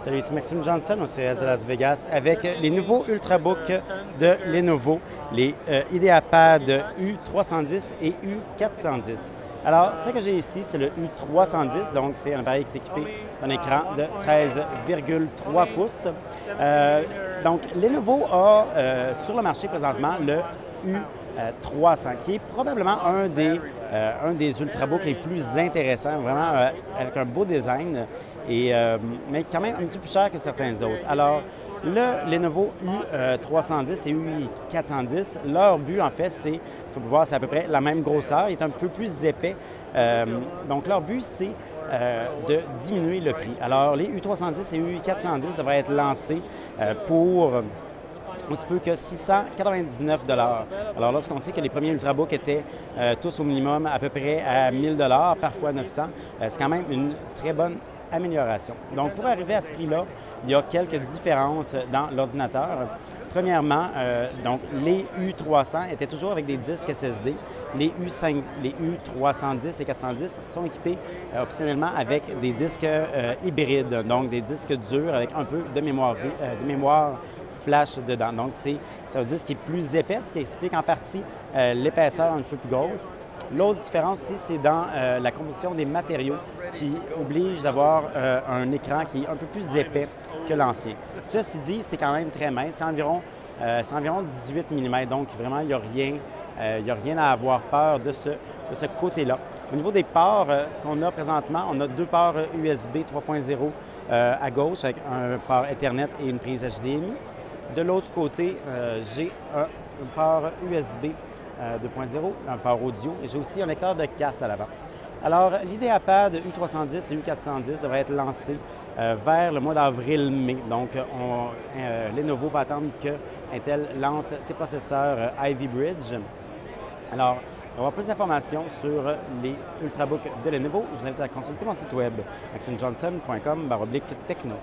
Salut, ici Maxime Johnson au CES de Las Vegas avec les nouveaux Ultrabooks de Lenovo, les IdeaPad U310 et U410. Alors, ce que j'ai ici, c'est le U310, donc c'est un appareil qui est équipé d'un écran de 13,3 pouces. Donc, Lenovo a sur le marché présentement le U300, qui est probablement un des Ultrabooks les plus intéressants, vraiment avec un beau design, mais quand même un petit peu plus cher que certains autres. Alors, le Lenovo U310 et U410, leur but, en fait, c'est, si on peut voir, c'est à peu près la même grosseur, il est un peu plus épais. Donc, leur but, c'est de diminuer le prix. Alors, les U310 et U410 devraient être lancés pour aussi peu que 699 $. Alors, lorsqu'on sait que les premiers Ultrabooks étaient tous au minimum à peu près à 1000 $, parfois 900, c'est quand même une très bonne amélioration. Donc, pour arriver à ce prix-là, il y a quelques différences dans l'ordinateur. Premièrement, donc, les U300 étaient toujours avec des disques SSD. Les U310 et 410 sont équipés optionnellement avec des disques hybrides, donc des disques durs avec un peu de mémoire flash dedans. Donc, c'est un disque qui est plus épais, ce qui explique en partie l'épaisseur un petit peu plus grosse. L'autre différence aussi, c'est dans la composition des matériaux qui oblige d'avoir un écran qui est un peu plus épais que l'ancien. Ceci dit, c'est quand même très mince, c'est environ 18 mm, donc vraiment, il n'y a rien à avoir peur de ce côté-là. Au niveau des ports, ce qu'on a présentement, on a deux ports USB 3.0 à gauche avec un port Ethernet et une prise HDMI. De l'autre côté, j'ai un port USB 2.0, un port audio, et j'ai aussi un lecteur de carte à l'avant. Alors, l'IdeaPad U310 et U410 devrait être lancé vers le mois d'avril-mai. Donc, Lenovo va attendre que Intel lance ses processeurs Ivy Bridge. Alors, on va avoir plus d'informations sur les Ultrabooks de Lenovo. Je vous invite à consulter mon site web maximejohnson.com/techno.